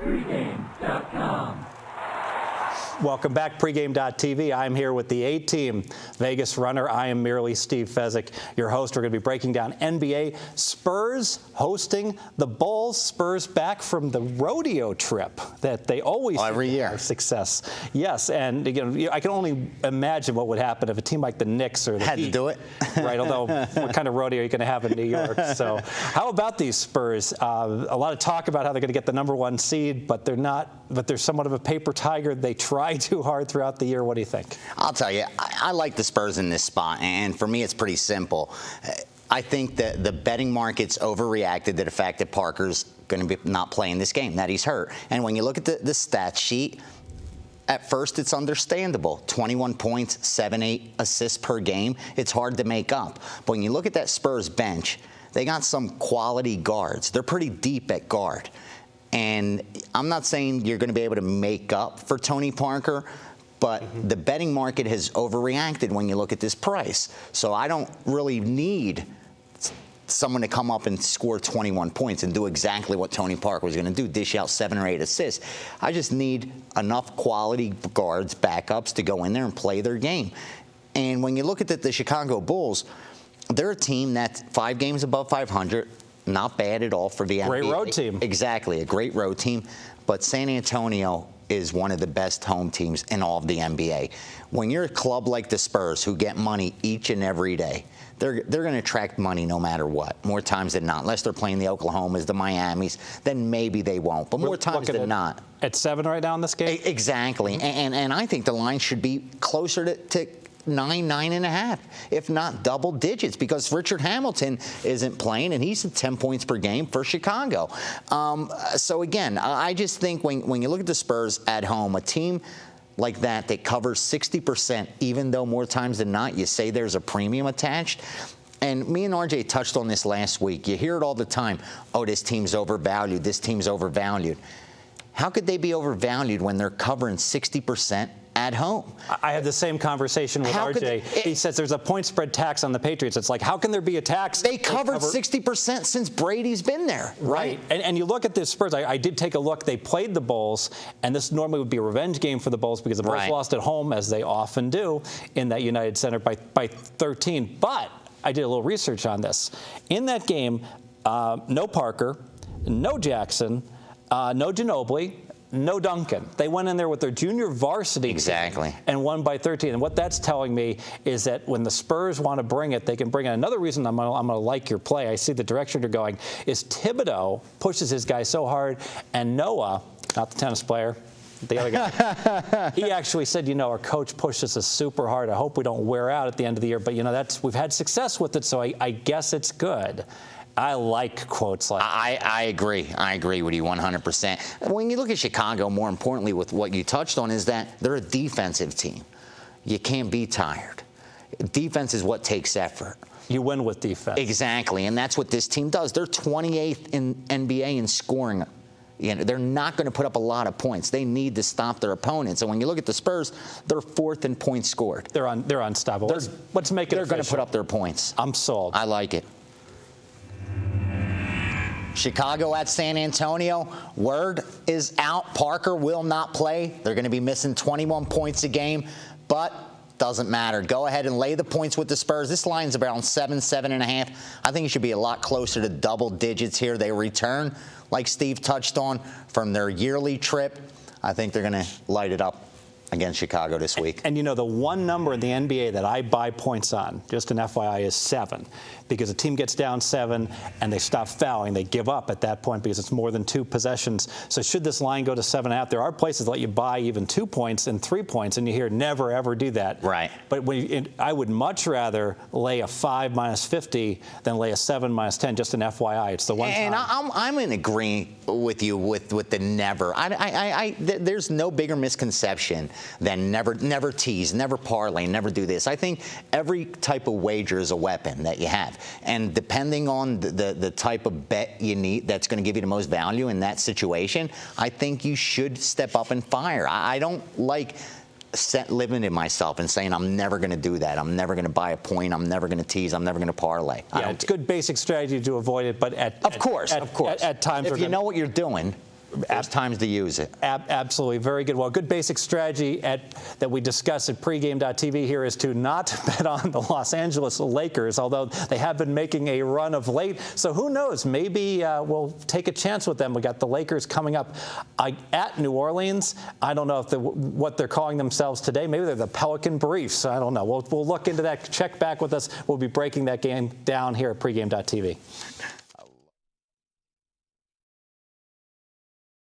Pregame.com. Welcome back, pregame.tv. I'm here with the A-Team Vegas runner. I am merely Steve Fezzik, your host. We're going to be breaking down NBA. Spurs hosting the Bulls. Spurs back from the rodeo trip that they always every year have success. Yes, and again, I can only imagine what would happen if a team like the Knicks or the had Heat, to do it. Right, although what kind of rodeo are you going to have in New York? So how about these Spurs? A lot of talk about how they're going to get the #1 seed, but they're not. But they're somewhat of a paper tiger. They try too hard throughout the year. What do you think? I'll tell you, I like the Spurs in this spot, and for me, it's pretty simple. I think that the betting market's overreacted to the fact that Parker's going to be not playing this game, that he's hurt. And when you look at the stat sheet, at first, it's understandable. 21 points, 7-8 assists per game. It's hard to make up. But when you look at that Spurs bench, they got some quality guards. They're pretty deep at guard. And I'm not saying you're going to be able to make up for Tony Parker, but the betting market has overreacted when you look at this price. So I don't really need someone to come up and score 21 points and do exactly what Tony Parker was going to do, dish out 7 or 8 assists. I just need enough quality guards, backups to go in there and play their game. And when you look at the Chicago Bulls, they're a team that's 5 games above 500. Not bad at all for the NBA. Great road team. Exactly, a great road team. But San Antonio is one of the best home teams in all of the NBA. When you're a club like the Spurs, who get money each and every day, they're going to attract money no matter what, more times than not. Unless they're playing the Oklahomas, the Miamis, then maybe they won't. But more times than not. At 7 right now in this game? Exactly. And I think the line should be closer to 9.5, if not double digits, because Richard Hamilton isn't playing, and he's at 10 points per game for Chicago. So again, I just think when you look at the Spurs at home, a team like that covers 60%, even though more times than not you say there's a premium attached. And me and RJ touched on this last week. You hear it all the time. Oh, this team's overvalued. This team's overvalued. How could they be overvalued when they're covering 60% at home? I had the same conversation with RJ. He says there's a point spread tax on the Patriots. It's like, how can there be a tax? They covered 60% since Brady's been there. Right. And you look at the Spurs. I did take a look. They played the Bulls, and this normally would be a revenge game for the Bulls because the Bulls lost at home, as they often do, in that United Center by 13. But I did a little research on this. In that game, no Parker, no Jackson, no Ginobili, no Duncan. They went in there with their junior varsity team and won by 13. And what that's telling me is that when the Spurs want to bring it, they can bring it. Another reason I'm going to like your play, I see the direction you're going, is Thibodeau pushes his guy so hard, and Noah, not the tennis player, the other guy, he actually said, our coach pushes us super hard. I hope we don't wear out at the end of the year. But, we've had success with it, so I guess it's good. I like quotes like that. I agree. I agree with you 100%. When you look at Chicago, more importantly, with what you touched on, is that they're a defensive team. You can't be tired. Defense is what takes effort. You win with defense. Exactly, and that's what this team does. They're 28th in NBA in scoring. They're not going to put up a lot of points. They need to stop their opponents. And when you look at the Spurs, they're 4th in points scored. They're unstoppable. Let's make it They're going to put up their points. I'm sold. I like it. Chicago at San Antonio. Word is out. Parker will not play. They're going to be missing 21 points a game, but doesn't matter. Go ahead and lay the points with the Spurs. This line's around 7.5. I think it should be a lot closer to double digits here. They return, like Steve touched on, from their yearly trip. I think they're going to light it up against Chicago this week. And the one number in the NBA that I buy points on, just an FYI, is 7. Because a team gets down 7 and they stop fouling, they give up at that point because it's more than 2 possessions. So should this line go to 7.5, there are places that let you buy even 2 points and 3 points, and you hear never ever do that. Right. But I would much rather lay a 5 minus 50 than lay a 7 minus 10. Just an FYI, it's the one and time. I'm in agreement with you with the never. There's no bigger misconception than never tease, never parlay, never do this. I think every type of wager is a weapon that you have. And depending on the type of bet you need that's going to give you the most value in that situation, I think you should step up and fire. I don't like limiting myself and saying I'm never going to do that. I'm never going to buy a point. I'm never going to tease. I'm never going to parlay. Yeah, it's good basic strategy to avoid it, but at times, if you know what you're doing, There's times to use it. Absolutely. Very good. Well, good basic strategy that we discussed at pregame.tv here is to not bet on the Los Angeles Lakers, although they have been making a run of late. So who knows? Maybe we'll take a chance with them. We got the Lakers coming up at New Orleans. I don't know if what they're calling themselves today. Maybe they're the Pelican Briefs. I don't know. We'll look into that. Check back with us. We'll be breaking that game down here at pregame.tv.